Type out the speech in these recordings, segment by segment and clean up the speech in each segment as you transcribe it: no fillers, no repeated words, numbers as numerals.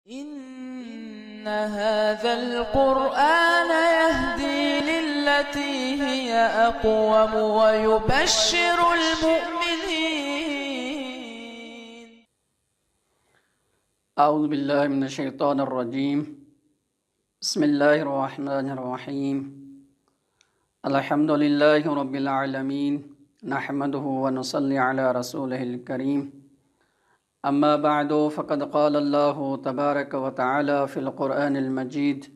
إن هذا القرآن يهدي للتي هي أقوم ويبشر المؤمنين. أعوذ بالله من الشيطان الرجيم. بسم الله الرحمن الرحيم. الحمد لله رب العالمين، نحمده ونصلي على رسوله الكريم. أما بعد، فقد قال الله تبارك وتعالى في القرآن المجيد: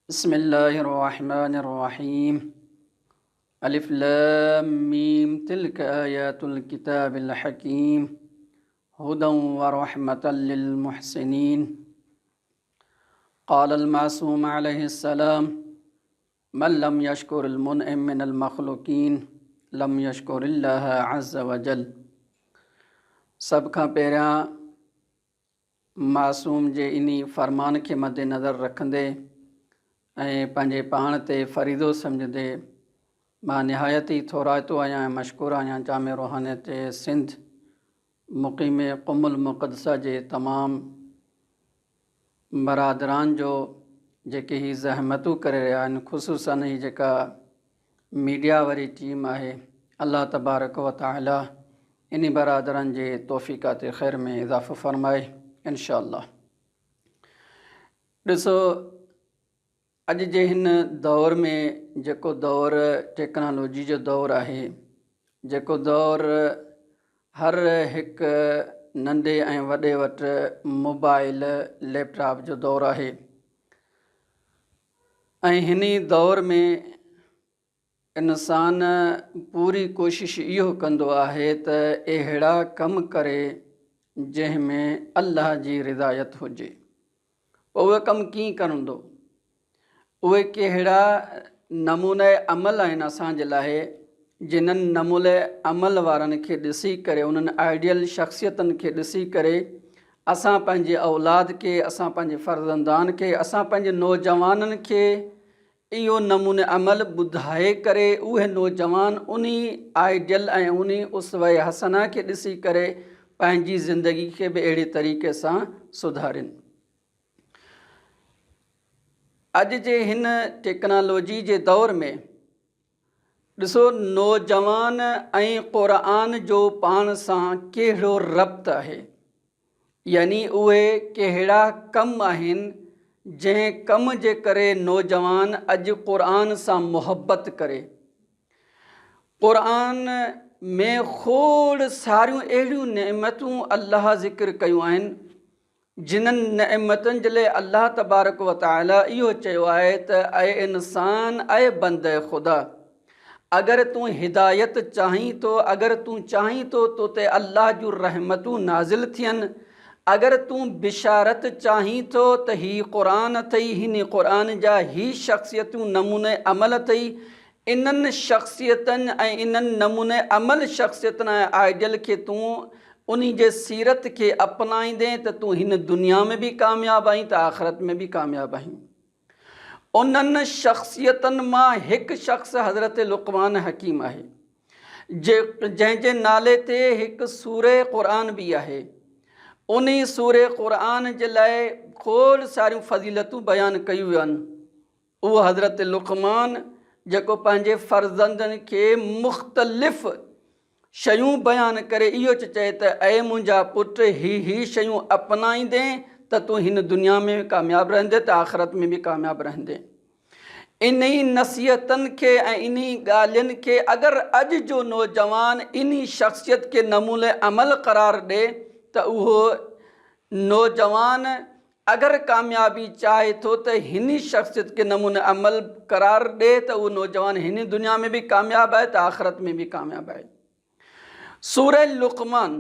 بسم الله الرحمن الرحيم. ألف لام ميم، تلك آيات الكتاب الحكيم، هدى ورحمة للمحسنين. قال المعصوم عليه السلام: من لم يشكر المنعم من المخلوقين لم يشكر الله عز وجل. سب खां पहिरियां मासूम जे इन्ही फ़रमान खे मद्देनज़र रखंदे ऐं पंहिंजे पाण ते फ़रीदो सम्झंदे मां निहायत ई थोराइतो आहियां ऐं मशकूर आहियां जामे रुहानियत सिंध मुक़ीम क़ुमुल मुक़द्दसा जे तमामु बरादरान जो जेके ही ज़हमतूं करे रहिया आहिनि, ख़ुसूसन ही जेका मीडिया वारी टीम आहे। अल्लाह तबारक व तआला इन बरादरनि जे तौफ़ीक़ात ख़ैर में इज़ाफ़ो फ़रमाए इंशाअल्लाह। ॾिसो, अॼु जे हिन दौर में जेको दौर टेक्नोलॉजी जो दौर आहे, जेको दौर हर हिकु नंढे ऐं वॾे वटि मोबाइल लैपटॉप जो दौर आहे, ऐं हिन दौर में इंसान पूरी कोशिश इहो कंदो आहे त अहिड़ा कम करे जंहिंमें अल्लाह जी रिज़ायत हुजे। पोइ उहे कम कीअं कंदो, उहे कहिड़ा नमूने अमल आहिनि असांजे लाइ, जिन्हनि नमूने अमल वारनि खे ॾिसी करे, उन्हनि आइडियल शख़्सियतनि खे ॾिसी करे असां पंहिंजे औलाद खे, असां पंहिंजे फ़र्ज़ंदान खे, असां पंहिंजे नौजवाननि खे इहो नमूने अमल ॿुधाए करे उहे नौजवान उन आइडियल ऐं उन उसवे हसना खे ॾिसी करे पंहिंजी ज़िंदगी खे बि अहिड़े तरीक़े सां सुधारिन। अॼु जे हिन टेक्नोलॉजी जे दौर में ॾिसो, नौजवान ऐं क़ुरान जो पाण सां कहिड़ो रब्त आहे, यानी उहे कहिड़ा कम आहिनि जंहिं कम जे करे नौजवान अॼु क़ुरान सां मुहबत करे। क़ुरान में खोड़ सारियूं अहिड़ियूं नेमतूं अल्लाह ज़िक्र कयूं आहिनि, जिन्हनि नेमतुनि जे लाइ अल्लाह तबारक व तआला इहो चयो आहे त ऐं इंसान, ऐं बंदे ख़ुदा, अगरि तूं हिदायत चाहीं तो, अगरि तूं चाहीं तो ते अल्लाह जूं रहमतूं नाज़िल थियनि, अगरि तूं बिशारत चाहीं तो त ही क़ुरान अथई, हिन क़ुरान जा ही शख़्सियतूं नमूने अमल अथई। इन्हनि शख़्सियतनि ऐं इन्हनि नमूने अमल शख़्सियतनि ऐं आइडियल खे तूं उन जे सीरत खे अपनाईंदे त तूं हिन दुनिया में बि कामयाबु आहीं त आख़िरत में बि कामयाबु आहीं। उन्हनि शख़्सियतनि मां हिकु शख़्स हज़रत लुक़मान हकीम आहे, जंहिंजे नाले ते हिकु सूरे क़ुरान बि आहे। उन सूरे क़ुरान जे लाइ खोड़ सारियूं फ़ज़ीलतूं बयानु कयूं वियूं आहिनि। उहो हज़रत लुक़मान जेको पंहिंजे फ़र्ज़ंदनि खे मुख़्तलिफ़ शयूं बयानु करे इहो चए त ऐं मुंहिंजा पुट ही शयूं अपनाईंदे त तूं हिन दुनिया में कामयाबु रहंदे त आख़िरत में बि कामयाबु रहंदे। इन नसीहतनि खे ऐं इन ॻाल्हियुनि खे अगरि अॼु जो नौजवान इन शख़्सियत खे नमूने अमल क़रार ॾे त उहो नौजवान अगरि कामयाबी चाहे थो त हिन शख़्सियत खे नमूने अमल क़रार ॾे त उहो नौजवान हिन दुनिया में बि कामयाबु आहे त आख़िरत में बि कामयाबु आहे। सूरह लुक़मान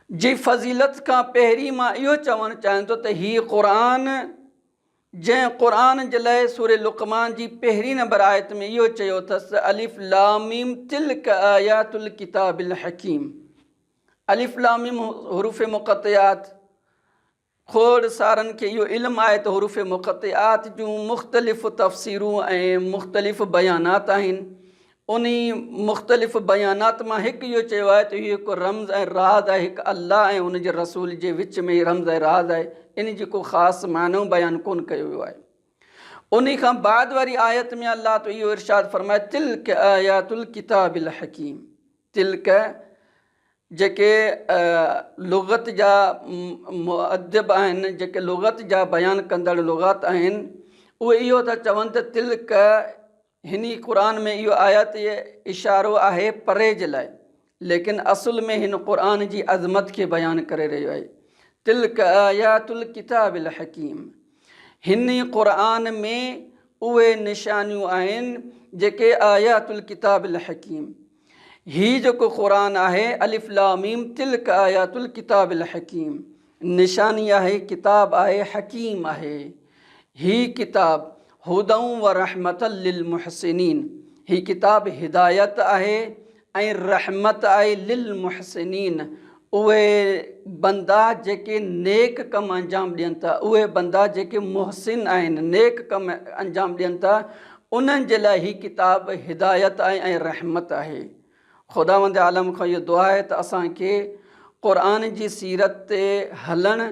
जी फ़ज़ीलत खां पहिरीं मां इहो चवणु चाहियां थो त हीअ क़ुरान, जंहिं क़ुरान जे लाइ सूरह लुक़मान जी पहिरीं नंबर आयत में इहो चयो अथसि: अलिफ लाम मीम तिल्क आयातुल किताबिल हकीम। अलिफ लाम मीम हुरूफ़ मुक़त्तयात, खोड़ सारनि खे इहो इल्मु आहे त हुरूफ़ मुक़त्तयात जूं मुख़्तलिफ़ तफ़सीरूं ऐं मुख़्तलिफ़ बयानात आहिनि। उन मुख़्तलिफ़ बयानात मां हिकु इहो चयो आहे त इहो हिकु रम्ज़ ऐं राज़ आहे, हिकु अल्लाह ऐं उन जे रसूल जे विच में रम्ज़ ऐं राज़ आहे। इन जी को ख़ासि मानो बयानु कोन कयो वियो आहे। उन खां बाद वारी आयत में अल्लाह तो इहो इरशाद फरमाए तिल्क आयातुल किताबिल हकीम। तिल्क जेके लुग़त जा मुअद्दिब आहिनि, जेके लुग़त जा बयानु कंदड़ लुग़त आहिनि, उहे इहो था चवनि त तिल्क हिन क़ुर में इहो आयत इशारो आहे परे जे लाइ, लेकिन असुल में हिन क़ुर जी अज़मत खे बयानु करे रहियो आहे। तिल्क आयातुल किताबिल हकीम, हिन क़ुर में उहे निशानियूं आहिनि जेके आयातुल किताबिल हकीम। ही जेको क़ुर आहे अलिफ लाम मीम, तिल्क आयातुल किताबिल हकीम, निशानी आहे, किताब आहे, हकीम आहे। ही किताब हुदऊं व रहमतल लिल मुहसिनीन, ही किताब हिदायत आहे ऐं रहमत आहे लिल मुहसिनीन, उहे बंदा जेके नेक कम अंजाम ॾियनि था, उहे बंदा जेके मुहसिन आहिनि, नेक कम अंजाम ॾियनि था, उन्हनि जे लाइ ही किताब हिदायत आहे ऐं रहमत आहे। ख़ुदावंद आलम खां इहो दुआ आहे त असांखे क़ुर जी सीरत ते हलणु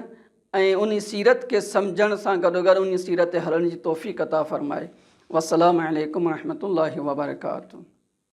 ऐं उन सीरत खे सम्झण सां गॾोगॾु उन सीरत ते हलण जी तौफ़ीक़ अता फ़रमाए। वस्सलामु अलैकुम रहमतुल्लाहि व बरकातुहू।